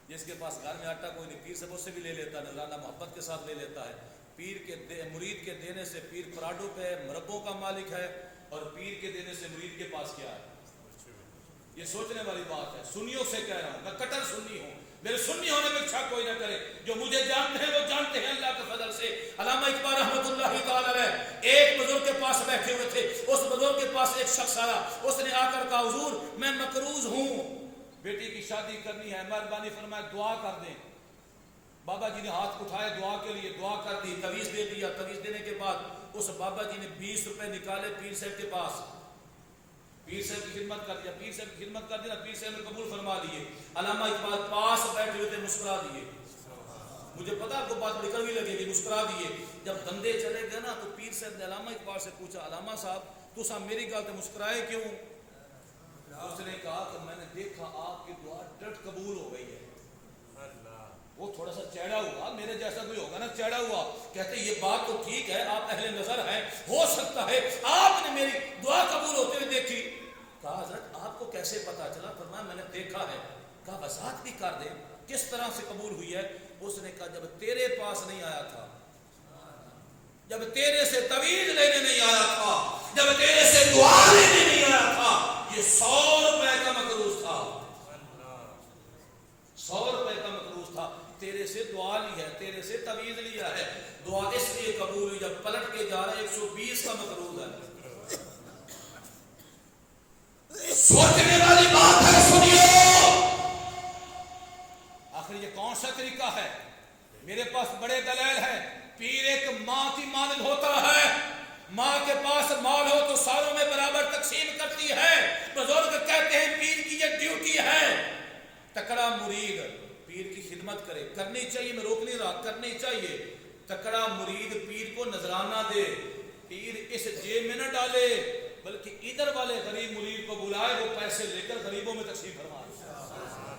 Speaker 3: جس کے پاس گھر میں آٹا کوئی نہیں، پیر صاحب اس سے بھی لے لیتا ہے، نذرانہ محبت کے ساتھ لے لیتا ہے۔ پیر کے مرید کے دینے سے پیر پراڈو پہ مربوں کا مالک ہے، اور پیر کے دینے سے مرید کے پاس کیا ہے؟ یہ سوچنے والی بات ہے۔ سنیوں سے کہہ رہا ہوں، میں کٹر سنی ہوں، میرے سنی ہونے میں شک کوئی نہ کرے، جو مجھے جانتے ہیں وہ جانتے ہیں اللہ کے فضل سے۔ علامہ اقبال رحمۃ اللہ تعالی علیہ ایک بزرگ کے پاس بیٹھے ہوئے تھے، اس بزرگ کے پاس ایک شخص آیا، اس نے آ کر کہا حضور میں مقروض ہوں، بیٹی کی شادی کرنی ہے، مہربانی فرمائے دعا کر دیں۔ بابا جی نے ہاتھ اٹھائے دعا کے لیے، دعا کر دی، تویز دے دیا، تویز دینے کے بعد اس بابا جی نے 20 روپے نکالے پیر صاحب کے پاس، پیر صاحب کی خدمت کر دیا، پیر صاحب کی خدمت کر دیا، پیر صاحب نے قبول فرما لیے۔ علامہ اقبال پاس بیٹھے ہوئے تھے، مسکرا دیے، مجھے پتا آپ کو بات بڑی کڑوی لگے گی، مسکرا دیے۔ جب بندے چلے گئے نا تو پیر صاحب نے علامہ اقبال سے پوچھا، علامہ صاحب تو صاحب میری گل تے مسکرائے کیوں؟ اس نے کہا کہ میں نے دیکھا آپ کی دعا ڈٹ قبول ہو گئی ہے۔ وہ تھوڑا سا چہرا ہوا، میرے جیسا کوئی ہوگا نا چہرا ہوا، کہتے یہ بات تو ٹھیک ہے، آپ اہل نظر ہیں، ہو سکتا ہے آپ نے میری دعا قبول ہوتے ہوئے دیکھی۔ کہا حضرت آپ کو کیسے پتا چلا؟ فرمایا میں نے دیکھا ہے۔ کہا وضاحت بھی کر دے کس طرح سے قبول ہوئی ہے؟ اس نے کہا جب تیرے پاس نہیں آیا تھا، جب تیرے سے تویز لینے نہیں آیا تھا، جب تیرے سے دعا لینے نہیں آیا تھا، یہ 100 روپے کا مقروض تھا، 100 روپے کا مقروض تھا، تیرے سے دعا لی ہے، تیرے سے تویز لیا ہے، دعا اس لیے قبول ہوئی جب پلٹ کے جا رہا ہے 120 کا مقروض ہے۔ سوچنے والی بات ہے، سنیو۔ آخر یہ کون سا طریقہ ہے؟ میرے پاس بڑے دلائل ہیں۔ پیر ایک ماں کی مانند ہوتا ہے، ماں کے پاس مال ہو تو ساروں میں برابر تقسیم کرتی ہے۔ بزرگ کہتے ہیں پیر کی یہ ڈیوٹی ہے۔ تکڑا مرید پیر کی خدمت کرے، کرنی چاہیے، میں روک نہیں رہا، کرنی چاہیے۔ تکڑا مرید پیر کو نذرانہ دے، پیر اس جیب میں نہ ڈالے بلکہ ادھر والے غریب مرید کو بلائے، وہ پیسے لے کر غریبوں میں تقسیم فرمائے۔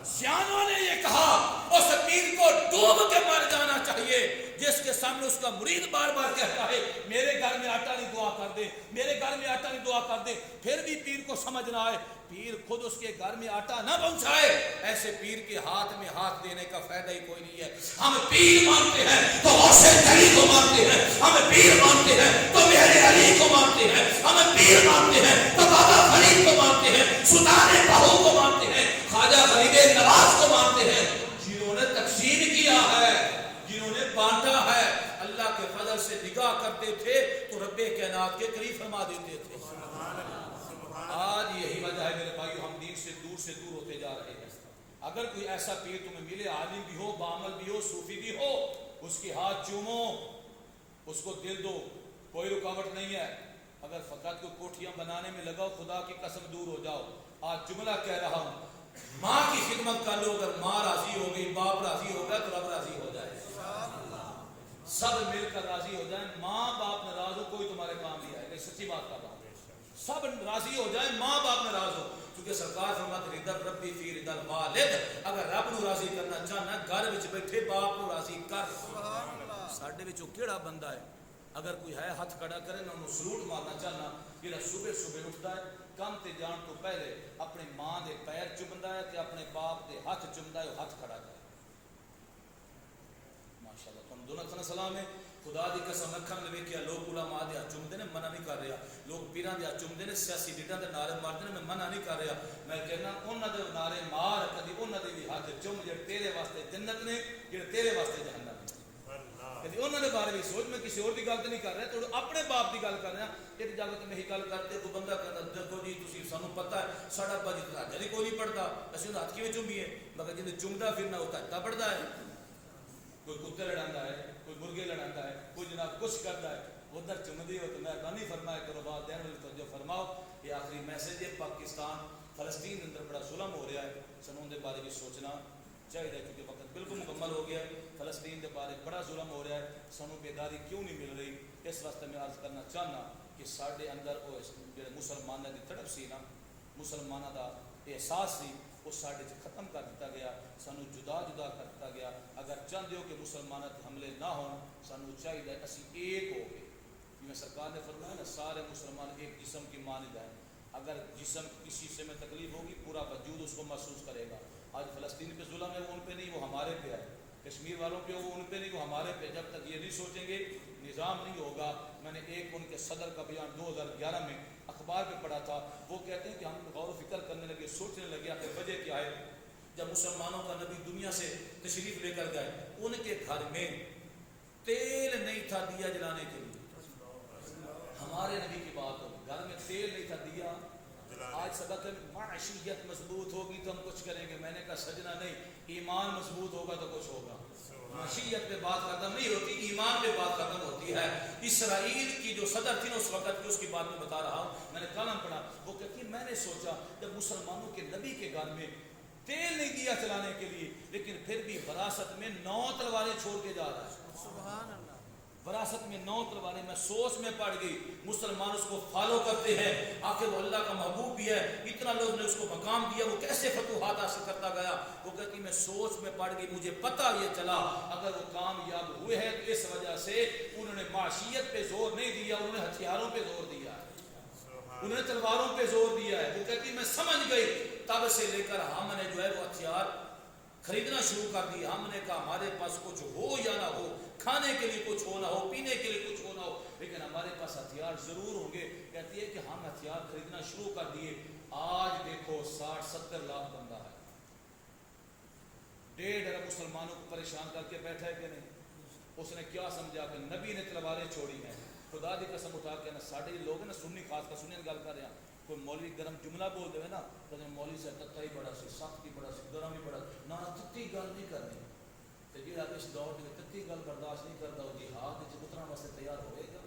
Speaker 3: سیانوں نے یہ کہا اس پیر کو ڈوب کے مر جانا چاہیے جس کے سامنے اس کا مرید بار بار کہتا ہے میرے گھر میں آٹا نہیں دعا کر دے، میرے گھر میں آٹا نہیں دعا کر دے، پھر بھی پیر کو سمجھ نہ آئے، پیر خود اس کے گھر میں آٹا نہ پہنچائے، ایسے پیر کے ہاتھ میں ہاتھ دینے کا فائدہ ہی کوئی نہیں ہے۔ ہم پیر مانتے ہیں تو غوث علی کو مانتے ہیں، ہم پیر مانتے ہیں تو میرے علی کو مانتے ہیں، ہم پیر مانتے ہیں تو بابا فرید کو مانتے ہیں، سلطان بہو کو مانتے ہیں، خواجہ غریب نواز کو مانتے ہیں، جنہوں نے تقسیم کیا ہے، جنہوں نے بانٹا ہے، اللہ کے فضل سے نگاہ کرتے تھے تو رب کائنات کے قریب فرما دیتے تھے۔ آج یہی وجہ ہے میرے بھائیو، ہم دین سے دور ہوتے جا رہے ہیں۔ اگر کوئی ایسا پیر تمہیں ملے، عالم بھی ہو، بعمل بھی ہو، صوفی بھی ہو، اس کے ہاتھ چومو، اس کو دل دو، کوئی رکاوٹ نہیں ہے۔ اگر فقط کوئی کوٹھیاں بنانے میں لگاؤ، خدا کی قسم دور ہو جاؤ۔ آج جملہ کہہ رہا ہوں، ماں کی خدمت کر لو، اگر ماں راضی ہو گئی، باپ راضی ہو گیا تو رب راضی ہو جائے، سب مل کر راضی ہو جائیں۔ ماں باپ ناراض ہو کوئی تمہارے کام نہیں آئے گا، سچی بات کر رہا ہوں، سب راضی ہو جائیں، ماں باپ ناراض ہو، کیونکہ سرکار فرماتے رضا ربی فی رضا الوالد، اگر رب نو راضی کرنا چاہنا گھر وچ بیٹھے باپ نو راضی کر۔ ساڈے وچوں کیڑا بندہ ہے اگر کوئی ہے ہاتھ کھڑا کرے نہ انہوں سلوٹ مارنا چاہنا، جڑا صبح صبح اٹھتا ہے کام تے جان تو پہلے اپنے ماں دے پیر چومدا ہے تے اپنے باپ دے ہاتھ چومدا ہے، ہاتھ کھڑا کرے۔ ماشاءاللہ تم دونوں کا سلام ہے۔ خدا دی قسم اکھاں نے ویکھیا لوگ علماء دے ہاتھ چومدے نے، منع نہیں کر رہا، لوگ پیراں دے ہاتھ چومدے نے، سیاسی لیڈراں دے نعرے مارتے نے، میں منع نہیں کر رہا، میں کہنا انہاں دے نعرے مار، کدی انہاں دے بھی ہاتھ چوم جڑے تیرے واسطے جنت نے، جڑے تیرے واسطے جہنم نے، کدی انہاں دے بارے بھی سوچ۔ میں کسی اور دی گل تے نہیں کر رہا، تو اپنے باپ دی گل کر رہا۔ ایک جگہ تے میں ہی گل کرتے کوئی بندہ کہندا دیکھو جی تسی سانوں پتہ ہے ساڈا ابا جی تہاڈے نہیں کوئی نہیں پڑھدا، اسی ہاتھ کیویں چومیے، مگر جے چومدا پھرنا وہ تہاڈا پڑھدا ہے، کوئی کتے لڑاندا ہے، کوئی مرغے لڑاندا ہے، کوئی جناب کچھ کرتا ہے، ادھر چمدی ہو تو مہربانی فرمائے کرو، والدین والی توجہ فرماؤ۔ یہ آخری میسج ہے، پاکستان فلسطین اندر بڑا ظلم ہو رہا ہے، سنوں دے بارے بھی سوچنا چاہیے کیونکہ وقت بالکل مکمل ہو گیا ہے۔ فلسطین کے بارے بڑا ظلم ہو رہا ہے، سانوں بیداری کیوں نہیں مل رہی؟ اس واسطے میں عرض کرنا چاہنا کہ سارے اندر وہ جڑے مسلمانوں کی تڑپ سی نا، مسلمانوں کا احساس سی، وہ سارے ختم کر دیتا گیا، سانو جدا جدا کر دیتا گیا۔ اگر چاہتے ہو کہ مسلمانوں کے حملے نہ ہون، سانو چاہیے اسی ایک ہو گئے، جی سرکار نے فرمایا نا سارے مسلمان ایک جسم کی مانند ہیں، اگر جسم کسی حصے میں تکلیف ہوگی پورا وجود اس کو محسوس کرے گا۔ آج فلسطین پہ ظلم ہے، وہ ان پہ نہیں، وہ ہمارے پہ ہے، کشمیر والوں پہ وہ ان پہ نہیں، وہ ہمارے پہ۔ جب تک یہ نہیں سوچیں گے نظام نہیں ہوگا۔ میں نے ایک ان کے صدر کا بیان 2011 میں اخبار پہ پڑھا تھا، وہ کہتے ہیں کہ ہم غور و فکر کرنے لگے، سوچنے لگے آخر وجہ کیا ہے۔ جب مسلمانوں کا نبی دنیا سے تشریف لے کر گئے، ان کے گھر میں تیل نہیں تھا دیا جلانے کے لیے۔ ہمارے نبی کی بات ہو، گھر میں تیل نہیں تھا دیا آج سبق ہے معیشیت مضبوط ہوگی تو ہم کچھ کریں گے. میں نے کہا سجنا نہیں, ایمان مضبوط ہوگا تو کچھ ہوگا. معیشیت پہ بات ختم نہیں ہوتی, ایمان پہ بات ختم ہوتی ہے. اسرائیل کی جو صدر تھی نا اس وقت کی, اس کی بات میں بتا رہا ہوں, میں نے کلام پڑھا. وہ کہتی میں نے سوچا جب مسلمانوں کے نبی کے گھر میں تیل نہیں دیا چلانے کے لیے, لیکن پھر بھی وراثت میں 9 تلواریں چھوڑ کے جا رہا ہے.
Speaker 2: سبحان اللہ.
Speaker 3: وراثت میں 9 تلواریں. میں سوچ میں پڑ گئی, مسلمان اس کو فالو کرتے ہیں, آخر وہ اللہ کا محبوب بھی ہے, اتنا لوگ نے اس کو مقام دیا, وہ کیسے فتوحات حاصل کرتا گیا. وہ کہتی میں سوچ میں پڑ گئی, مجھے پتہ یہ چلا اگر وہ کامیاب ہوئے ہیں تو اس وجہ سے انہوں نے معاشیت پہ زور نہیں دیا, انہوں نے ہتھیاروں پہ زور دیا ہے, انہوں نے تلواروں پہ زور دیا ہے. وہ کہتی میں سمجھ گئی, تب سے لے کر ہم نے جو ہے وہ ہتھیار خریدنا شروع کر دیا. ہم نے کہا ہمارے پاس کچھ ہو یا نہ ہو, کھانے کے لیے کچھ ہو نہ ہو, پینے کے لیے کچھ ہو نہ ہو, لیکن ہمارے پاس ہتھیار ضرور ہوں گے. کہتی ہے کہ ہم ہتھیار خریدنا شروع کر دیے. آج دیکھو 60-70 لاکھ بندہ ہے, 1.5 ارب مسلمانوں کو پریشان کر کے بیٹھا ہے کہ نہیں. اس نے کیا سمجھا کہ نبی نے تلواریں چھوڑی ہیں. خدا دی قسم اٹھا کے نا ساڑھے لوگ ہیں نا سنی, خاص کر سنی گل کر رہے ہیں, کوئی مولوی گرم جملہ بول دے نا تو مولوی سے تتا ہی بڑا سی, سخت ہی بڑا سی, گرم ہی بڑا, نہ تتی گل نہیں کرنی. تو جی اس دور میں تتی گل برداشت نہیں کرتا, وہ جہاد اتنا واسطے تیار ہوئے گا,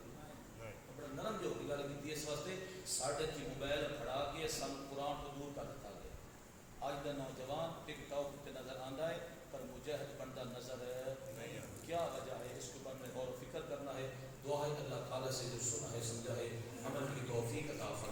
Speaker 3: بڑا نرم جو ہوگی گل کی. اس واسطے ساڑھے کی موبائل پھڑا کے سن قرآن کو دور کر دیتا گیا. آج کا نوجوان ٹک ٹاک پہ نظر آتا ہے پر مجاہد بندہ نظر نہیں. کیا وجہ ہے, اس کے اوپر میں غور و فکر کرنا ہے. دعا ہے اللہ تعالیٰ سے جو سنا ہے سمجھا ہے عمل کی توفیق عطا فرمائے.